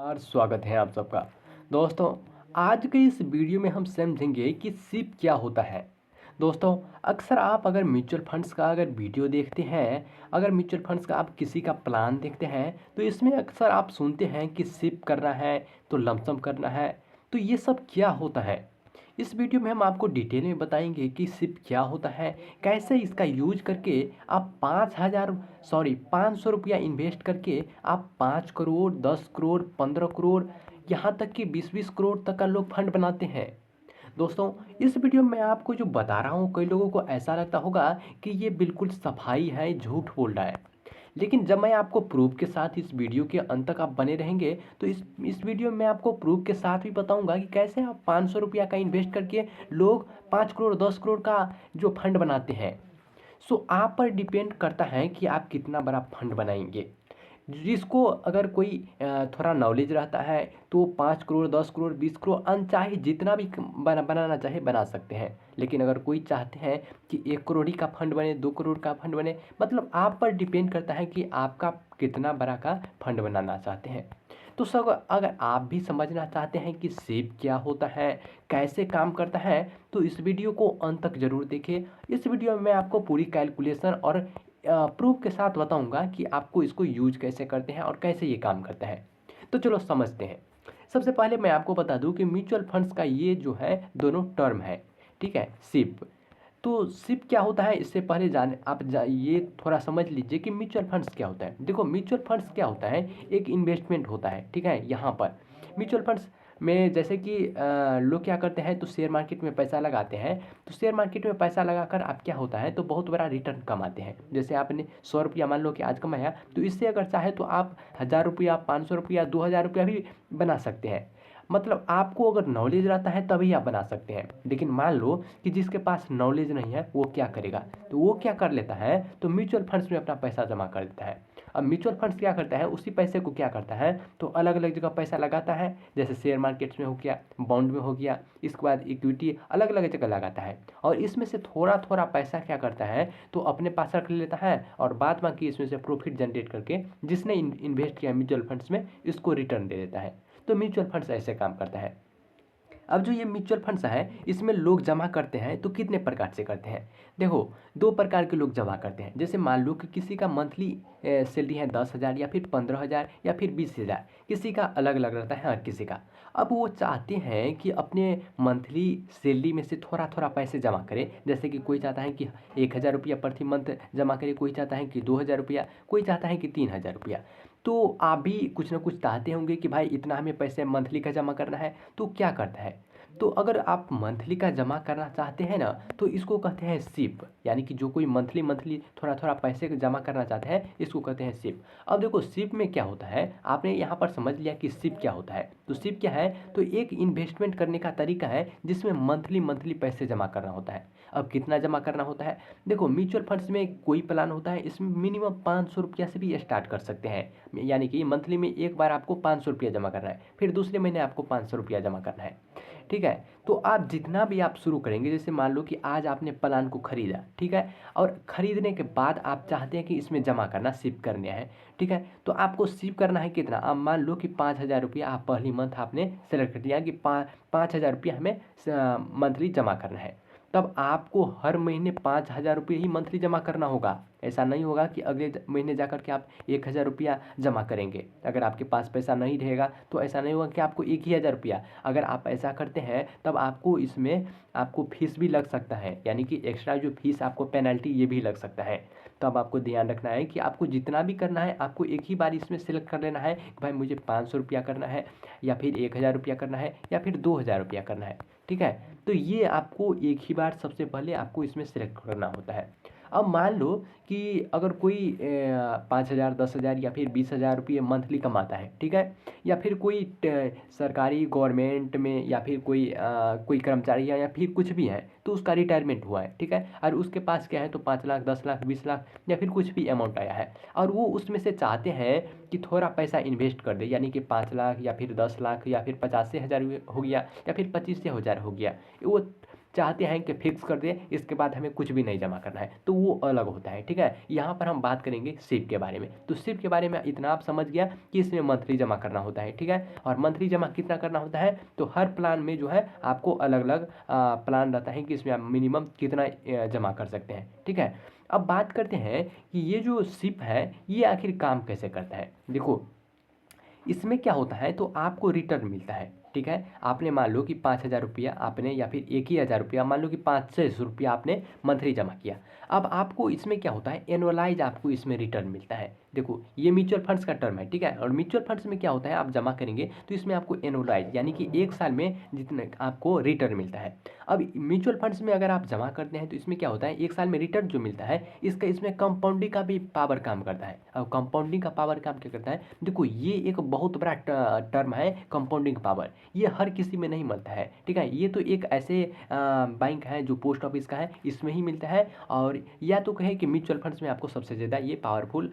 और स्वागत है आप सबका। दोस्तों, आज के इस वीडियो में हम समझेंगे कि सिप क्या होता है। दोस्तों, अक्सर आप अगर म्यूचुअल फंड्स का अगर वीडियो देखते हैं, अगर म्यूचुअल फंड्स का आप किसी का प्लान देखते हैं, तो इसमें अक्सर आप सुनते हैं कि सिप करना है, तो लमसम करना है। तो ये सब क्या होता है? इस वीडियो में हम आपको डिटेल में बताएंगे कि सिप क्या होता है, कैसे इसका यूज करके आप 500 रुपया इन्वेस्ट करके आप 5 करोड़, 10 करोड़, 15 करोड़, यहाँ तक कि 20-20 करोड़ तक का लोग फंड बनाते हैं। दोस्तों, इस वीडियो में मैं आपको जो बता रहा हूँ, कई लोगों को ऐसा लगता होगा कि ये बिल्कुल सफाई है, झूठ बोल रहा है। लेकिन जब मैं आपको प्रूफ के साथ इस वीडियो के अंत तक आप बने रहेंगे, तो इस वीडियो में मैं आपको प्रूफ के साथ भी बताऊंगा कि कैसे आप 500 रुपया का इन्वेस्ट करके लोग 5 करोड़, 10 करोड़ का जो फंड बनाते हैं। सो आप पर डिपेंड करता है कि आप कितना बड़ा फंड बनाएंगे। जिसको अगर कोई थोड़ा नॉलेज रहता है, तो 5 करोड़, 10 करोड़, 20 करोड़ अनचाहे जितना भी बनाना चाहे बना सकते हैं। लेकिन अगर कोई चाहते हैं कि 1 करोड़ ही का फंड बने, 2 करोड़ का फंड बने, मतलब आप पर डिपेंड करता है कि आपका कितना बड़ा का फंड बनाना चाहते हैं। तो सब अगर आप भी समझना चाहते हैं कि सेब क्या होता है, कैसे काम करता है, तो इस वीडियो को अंत तक ज़रूर देखें। इस वीडियो में मैं आपको पूरी कैलकुलेशन और प्रूफ के साथ बताऊंगा कि आपको इसको यूज कैसे करते हैं और कैसे ये काम करता है। तो चलो समझते हैं। सबसे पहले मैं आपको बता दूं कि म्यूचुअल फंड्स का ये जो है दोनों टर्म है, ठीक है। सिप, तो सिप क्या होता है, इससे पहले ये थोड़ा समझ लीजिए कि म्यूचुअल फंड्स क्या होता है। देखो, म्यूचुअल फंड्स क्या होता है, एक इन्वेस्टमेंट होता है, ठीक है। यहाँ पर म्यूचुअल फंड्स में जैसे कि लोग क्या करते हैं, तो शेयर मार्केट में पैसा लगाते हैं। तो शेयर मार्केट में पैसा लगाकर आप क्या होता है, तो बहुत बड़ा रिटर्न कमाते हैं। जैसे आपने 100 रुपया मान लो कि आज कमाया, तो इससे अगर चाहे तो आप 1000 रुपया, 500 रुपया, 2000 रुपया भी बना सकते हैं। मतलब आपको अगर नॉलेज रहता है तभी आप बना सकते हैं। लेकिन मान लो कि जिसके पास नॉलेज नहीं है, वो क्या करेगा, तो वो क्या कर लेता है, तो म्यूचुअल फंड्स में अपना पैसा जमा कर देता है। अब म्यूचुअल फंड्स क्या करता है, उसी पैसे को क्या करता है, तो अलग अलग जगह पैसा लगाता है। जैसे शेयर मार्केट्स में हो गया, बॉन्ड में हो गया, इसके बाद इक्विटी, अलग अलग जगह लगाता है। और इसमें से थोड़ा थोड़ा पैसा क्या करता है, तो अपने पास रख लेता है, और बाद बाकी इसमें से प्रॉफिट जनरेट करके जिसने इन्वेस्ट किया म्यूचुअल फंड्स में, इसको रिटर्न दे देता है। तो म्यूचुअल फंड्स ऐसे काम करता है। अब जो ये म्यूचुअल फंड्स है, इसमें लोग जमा करते हैं, तो कितने प्रकार से करते हैं। देखो, दो प्रकार के लोग जमा करते हैं। जैसे मान लो कि किसी का मंथली सैलरी है 10,000 या फिर 15,000 या फिर 20,000, किसी का अलग अलग रहता है हर किसी का। अब वो चाहते हैं कि अपने मंथली सैलरी में से थोड़ा थोड़ा पैसे जमा करें। जैसे कि कोई चाहता है कि 1,000 रुपया प्रति मंथ जमा करे, कोई चाहता है कि 2,000 रुपया, कोई चाहता है कि 3,000 रुपया। तो आप भी कुछ ना कुछ चाहते होंगे कि भाई इतना हमें पैसे मंथली का जमा करना है। तो क्या करता है, तो अगर आप मंथली का जमा करना चाहते हैं ना, तो इसको कहते हैं सिप। यानी कि जो कोई मंथली मंथली थोड़ा थोड़ा पैसे जमा करना चाहते हैं, इसको कहते हैं सिप। अब देखो, सिप में क्या होता है, आपने यहाँ पर समझ लिया कि सिप क्या होता है। तो सिप क्या है, तो एक इन्वेस्टमेंट करने का तरीका है जिसमें मंथली मंथली पैसे जमा करना होता है। अब कितना जमा करना होता है, देखो म्यूचुअल फंड्स में कोई प्लान होता है, इसमें मिनिमम 500 रुपया से भी स्टार्ट कर सकते हैं। यानी कि मंथली में एक बार आपको 500 रुपया जमा करना है, फिर दूसरे महीने आपको 500 रुपया जमा करना है, ठीक है। तो आप जितना भी आप शुरू करेंगे, जैसे मान लो कि आज आपने प्लान को खरीदा, ठीक है, और खरीदने के बाद आप चाहते हैं कि इसमें जमा करना, शिफ्ट करने हैं, ठीक है। तो आपको शिफ्ट करना है कितना, आप मान लो कि 5,000 रुपया आप पहली मंथ आपने सेलेक्ट कर लिया कि 5,000 रुपया हमें मंथली जमा करना है। तब आपको हर महीने 5,000 रुपये ही मंथली जमा करना होगा। ऐसा नहीं होगा कि अगले महीने जाकर के आप 1,000 रुपया जमा करेंगे। अगर आपके पास पैसा नहीं रहेगा, तो ऐसा नहीं होगा कि आपको 1,000 रुपया। अगर आप ऐसा करते हैं, तब आपको इसमें आपको फीस भी लग सकता है, यानी कि एक्स्ट्रा जो फीस आपको पेनल्टी ये भी लग सकता है। तो अब आपको ध्यान रखना है कि आपको जितना भी करना है, आपको एक ही बार इसमें सेलेक्ट कर लेना है कि भाई मुझे 500 रुपया करना है, या फिर 1,000 रुपया करना है, या फिर 2,000 रुपया करना है, ठीक है। तो ये आपको एक ही बार सबसे पहले आपको इसमें सेलेक्ट करना होता है। अब मान लो कि अगर कोई 5,000, 10,000 या फिर 20,000 रुपये मंथली कमाता है, ठीक है, या फिर कोई सरकारी गवर्नमेंट में, या फिर कोई कर्मचारी है, या फिर कुछ भी है, तो उसका रिटायरमेंट हुआ है, ठीक है, और उसके पास क्या है, तो 5 लाख, 10 लाख, 20 लाख या फिर कुछ भी अमाउंट आया है, और वो उसमें से चाहते हैं कि थोड़ा पैसा इन्वेस्ट कर दे, यानी कि 5 लाख या फिर 10 लाख या फिर 85,000 हो गया, या फिर 25,000 हो गया। वो चाहते हैं कि फिक्स कर दे, इसके बाद हमें कुछ भी नहीं जमा करना है, तो वो अलग होता है। ठीक है, यहाँ पर हम बात करेंगे सिप के बारे में। तो सिप के बारे में इतना आप समझ गया कि इसमें मंथली जमा करना होता है। ठीक है, और मंथली जमा कितना करना होता है, तो हर प्लान में जो है आपको अलग अलग प्लान रहता है कि इसमें आप मिनिमम कितना जमा कर सकते हैं। ठीक है, अब बात करते हैं कि ये जो सिप है ये आखिर काम कैसे करता है। देखो, इसमें क्या होता है, तो आपको रिटर्न मिलता है। ठीक है, आपने मान लो कि 5,000 रुपया आपने, या फिर 1,000 रुपया, मान लो कि 500 रुपया आपने मंथली जमा किया। अब आपको इसमें क्या होता है, एनुअलाइज आपको इसमें रिटर्न मिलता है। देखो, ये म्यूचुअल फंड्स का टर्म है। ठीक है, और म्यूचुअल फंड्स में क्या होता है, आप जमा करेंगे तो इसमें आपको एनुअलाइज यानी कि एक साल में जितने आपको रिटर्न मिलता है। अब म्यूचुअल फंड्स में अगर आप जमा करते हैं तो इसमें क्या होता है, एक साल में रिटर्न जो मिलता है इसका, इसमें कंपाउंडिंग का भी पावर काम करता है। अब कंपाउंडिंग का पावर काम क्या करता है, देखो ये एक बहुत बड़ा टर्म है कंपाउंडिंग पावर, ये हर किसी में नहीं मिलता है। ठीक है, ये तो एक ऐसे बैंक है जो पोस्ट ऑफिस का है, इसमें ही मिलता है, और या तो कहे कि म्यूचुअल फंड्स में आपको सबसे ज़्यादा ये पावरफुल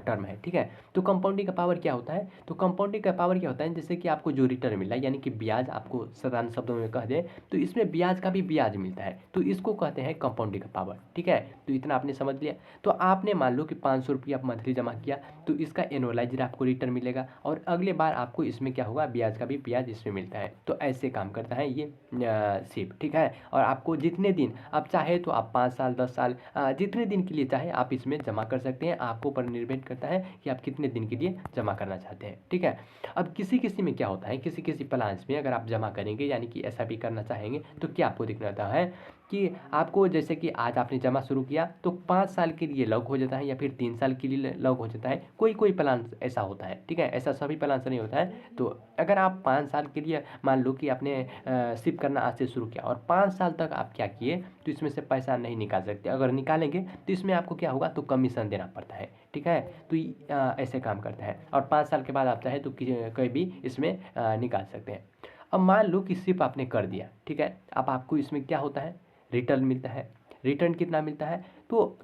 टर्म है। ठीक है, तो कंपाउंडिंग का पावर क्या होता है, तो कंपाउंडिंग का पावर क्या होता है, जैसे कि आपको जो रिटर्न मिला यानी कि ब्याज, आपको साधारण शब्दों में कह दे तो इसमें ब्याज का भी ब्याज मिलता है, तो इसको कहते हैं कंपाउंडिंग का पावर। ठीक है, तो इतना आपने समझ लिया। तो आपने मान लो कि 500 रुपया आप मंथली जमा किया, तो इसका एनुअलाइजर आपको रिटर्न मिलेगा, और अगले बार आपको इसमें क्या होगा, ब्याज का भी ब्याज इसमें मिलता है। तो ऐसे काम करता है ये सिप। ठीक है, और आपको जितने दिन आप चाहे तो आप 5 साल 10 साल जितने दिन के लिए चाहे आप इसमें जमा कर सकते हैं। आपको पर निर्भर करता है कि आप कितने दिन के लिए जमा करना चाहते हैं। ठीक है, अब किसी किसी में क्या होता है, किसी किसी प्लान्स में अगर आप जमा करेंगे यानी कि ऐसा भी करना चाहेंगे तो क्या आपको दिखता है कि आपको, जैसे कि आज आपने जमा शुरू किया तो 5 साल के लिए लॉक हो जाता है, या फिर 3 साल के लिए लॉक हो जाता है। कोई कोई प्लान ऐसा होता है। ठीक है, ऐसा सभी प्लान से नहीं होता है। तो अगर आप 5 साल के लिए मान लो कि आपने सिप करना आज से शुरू किया, और 5 साल तक आप क्या किए, तो इसमें से पैसा नहीं निकाल सकते। अगर निकालेंगे तो इसमें आपको क्या होगा, तो कमीशन देना पड़ता है। ठीक है, तो ऐसे काम करता है, और 5 साल के बाद आप चाहे तो कहीं भी इसमें निकाल सकते हैं। अब मान लो कि सिप आपने कर दिया। ठीक है, अब आपको इसमें क्या होता है, रिटर्न मिलता है। रिटर्न कितना मिलता है, तो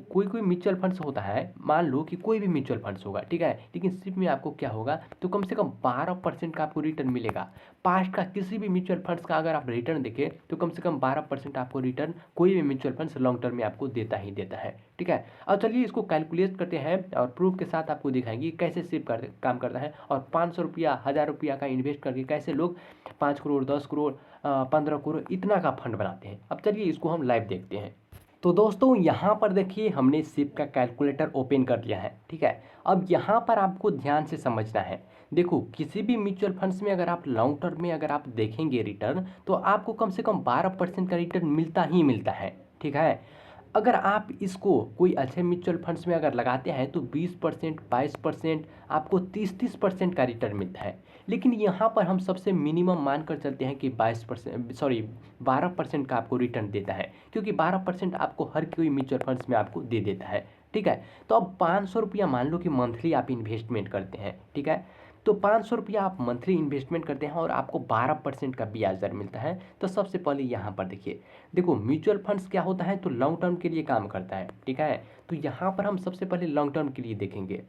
कोई कोई म्यूचुअल फंड्स होता है, मान लो कि कोई भी म्यूचुअल फंड्स होगा। ठीक है, लेकिन सिप में आपको क्या होगा, तो कम से कम 12% का आपको रिटर्न मिलेगा। पास्ट का किसी भी म्यूचुअल फंड्स का अगर आप रिटर्न देखें तो कम से कम 12% आपको रिटर्न कोई भी म्यूचुअल फंड्स लॉन्ग टर्म में आपको देता ही देता है। ठीक है, अब चलिए इसको कैलकुलेट करते हैं और प्रूफ के साथ आपको दिखाएंगे कैसे सिप काम करता है, और 500 रुपया 1000 रुपया का इन्वेस्ट करके कैसे लोग 5 करोड़ 10 करोड़ 15 करोड़ इतना का फंड बनाते हैं। अब चलिए इसको हम लाइव देखते हैं। तो दोस्तों यहाँ पर देखिए हमने सिप का कैलकुलेटर ओपन कर लिया है। ठीक है, अब यहाँ पर आपको ध्यान से समझना है। देखो, किसी भी म्यूचुअल फंड्स में अगर आप लॉन्ग टर्म में अगर आप देखेंगे रिटर्न, तो आपको कम से कम 12% का रिटर्न मिलता ही मिलता है। ठीक है, अगर आप इसको कोई अच्छे म्यूचुअल फंड्स में अगर लगाते हैं तो 20% 22%, आपको 30% का रिटर्न मिलता है। लेकिन यहाँ पर हम सबसे मिनिमम मानकर चलते हैं कि 12% का आपको रिटर्न देता है, क्योंकि 12% आपको हर कोई म्यूचुअल फंड्स में आपको दे देता है। ठीक है, तो अब 500 रुपया मान लो कि मंथली आप इन्वेस्टमेंट करते हैं। ठीक है, तो 500 रुपया आप मंथली इन्वेस्टमेंट करते हैं और आपको 12% का ब्याज दर मिलता है। तो सबसे पहले यहाँ पर देखिए, देखो म्यूचुअल फंड्स क्या होता है, तो लॉन्ग टर्म के लिए काम करता है। ठीक है, तो यहाँ पर हम सबसे पहले लॉन्ग टर्म के लिए देखेंगे।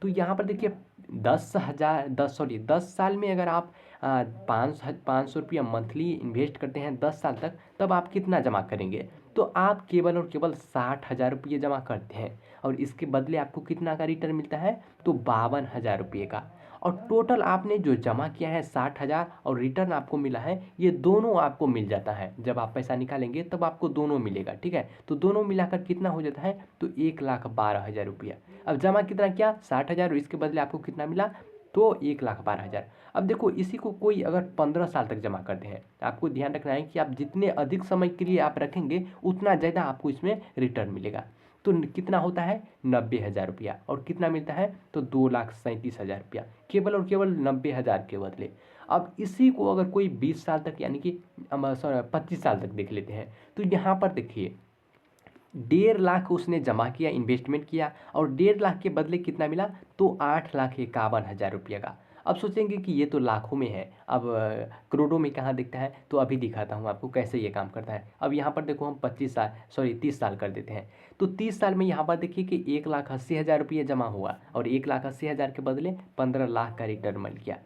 तो यहाँ पर देखिए 10 साल में अगर आप 500 रुपया मंथली इन्वेस्ट करते हैं 10 साल तक, तब आप कितना जमा करेंगे, तो आप केवल और केवल 60,000 रुपये जमा करते हैं, और इसके बदले आपको कितना का रिटर्न मिलता है, तो 52,000 रुपये का। और टोटल आपने जो जमा किया है 60,000 और रिटर्न आपको मिला है, ये दोनों आपको मिल जाता है। जब आप पैसा निकालेंगे तब आपको दोनों मिलेगा। ठीक है, तो दोनों मिलाकर कितना हो जाता है, तो 1,12,000 रुपया। अब जमा कितना किया, 60,000, और इसके बदले आपको कितना मिला, तो 1,12,000। अब देखो इसी को कोई अगर 15 साल तक जमा करते हैं, आपको ध्यान रखना है कि आप जितने अधिक समय के लिए आप रखेंगे उतना ज़्यादा आपको इसमें रिटर्न मिलेगा। तो कितना होता है, 90,000 रुपया, और कितना मिलता है, तो 2,37,000 रुपया, केवल और केवल 90,000 के बदले। अब इसी को अगर कोई 20 साल तक यानी कि 25 साल तक देख लेते हैं, तो यहाँ पर देखिए 1.5 लाख उसने जमा किया, इन्वेस्टमेंट किया, और 1.5 लाख के बदले कितना मिला, तो 8,51,000 रुपये का। अब सोचेंगे कि ये तो लाखों में है, अब करोड़ों में कहाँ दिखता है, तो अभी दिखाता हूँ आपको कैसे ये काम करता है। अब यहाँ पर देखो हम 30 साल कर देते हैं, तो 30 साल में यहाँ पर देखिए कि 1,80,000 रुपये जमा हुआ, और 1,80,000 के बदले 15 लाख का रिटर्न मिल गया।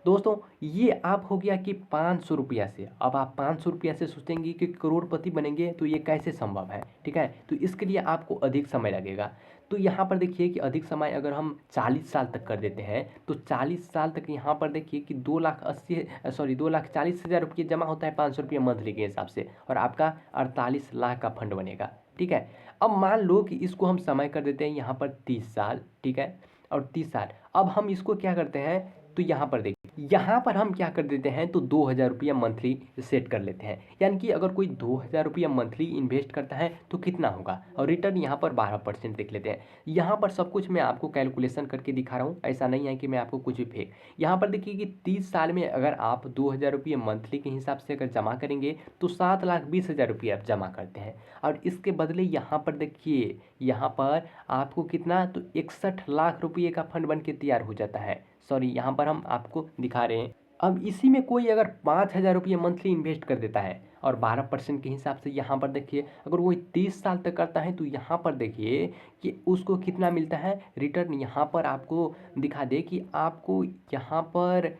दोस्तों ये आप हो गया कि 500 रुपया से। अब आप 500 रुपया से सोचेंगे कि करोड़पति बनेंगे, तो ये कैसे संभव है, ठीक है। तो इसके लिए आपको अधिक समय लगेगा। तो यहाँ पर देखिए कि अधिक समय अगर हम 40 साल तक कर देते हैं, तो 40 साल तक यहाँ पर देखिए कि 2,40,000 रुपये जमा होता है 500 रुपये मंथली के हिसाब से, और आपका 48 लाख का फंड बनेगा, ठीक है। अब मान लो कि इसको हम समय कर देते हैं यहाँ पर 30 साल, ठीक है, और 30 साल। अब हम इसको क्या करते हैं, तो यहाँ पर देखिए, यहाँ पर हम क्या कर देते हैं, तो 2,000 रुपया मंथली सेट कर लेते हैं। यानी कि अगर कोई 2,000 रुपया मंथली इन्वेस्ट करता है तो कितना होगा, और रिटर्न यहाँ पर 12% देख लेते हैं। यहाँ पर सब कुछ मैं आपको कैलकुलेशन करके दिखा रहा हूँ, ऐसा नहीं है कि मैं आपको कुछ भी फेंक। यहाँ पर देखिए कि 30 साल में अगर आप 2,000 रुपये मंथली के हिसाब से अगर जमा करेंगे तो 7,20,000 रुपये आप जमा करते हैं, और इसके बदले यहाँ पर देखिए, यहाँ पर आपको कितना, तो 61 लाख रुपये का फंड बन के तैयार हो जाता है। सॉरी, यहाँ पर हम आपको दिखा रहे हैं। अब इसी में कोई अगर 5,000 रुपये मंथली इन्वेस्ट कर देता है और 12% के हिसाब से, यहाँ पर देखिए अगर वो 30 साल तक करता है, तो यहाँ पर देखिए कि उसको कितना मिलता है रिटर्न। यहाँ पर आपको दिखा दे कि आपको यहाँ पर,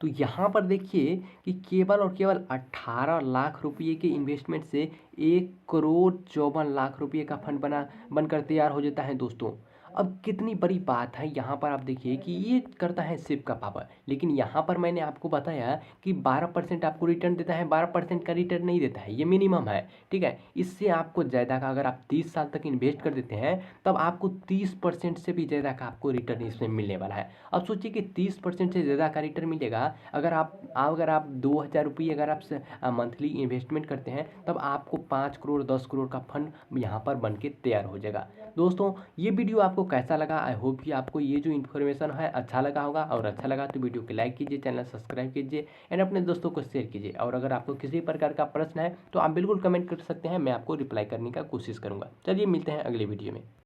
तो यहाँ पर देखिए कि केवल और केवल 18 लाख रुपये के इन्वेस्टमेंट से 1,54,00,000 रुपये का फंड बनकर तैयार हो जाता है दोस्तों। अब कितनी बड़ी बात है, यहाँ पर आप देखिए कि ये करता है शिव का पावर, लेकिन यहाँ पर मैंने आपको बताया कि 12% आपको रिटर्न देता है, 12% का रिटर्न नहीं देता है, ये मिनिमम है, ठीक है। इससे आपको ज़्यादा का, अगर आप 30 साल तक इन्वेस्ट कर देते हैं, तब आपको 30% से भी ज़्यादा का आपको रिटर्न इसमें मिलने वाला है। अब सोचिए कि 30% से ज़्यादा का रिटर्न मिलेगा अगर आप 2,000 रुपये अगर आप मंथली इन्वेस्टमेंट करते हैं, तब आपको 5 करोड़ 10 करोड़ का फंड यहाँ पर बन के तैयार हो जाएगा। दोस्तों ये वीडियो आपको कैसा लगा, आई होप कि आपको ये जो इन्फॉर्मेशन है अच्छा लगा होगा, और अच्छा लगा तो वीडियो को लाइक कीजिए, चैनल सब्सक्राइब कीजिए, एंड अपने दोस्तों को शेयर कीजिए। और अगर आपको किसी प्रकार का प्रश्न है तो आप बिल्कुल कमेंट कर सकते हैं, मैं आपको रिप्लाई करने का कोशिश करूँगा। चलिए मिलते हैं अगले वीडियो में।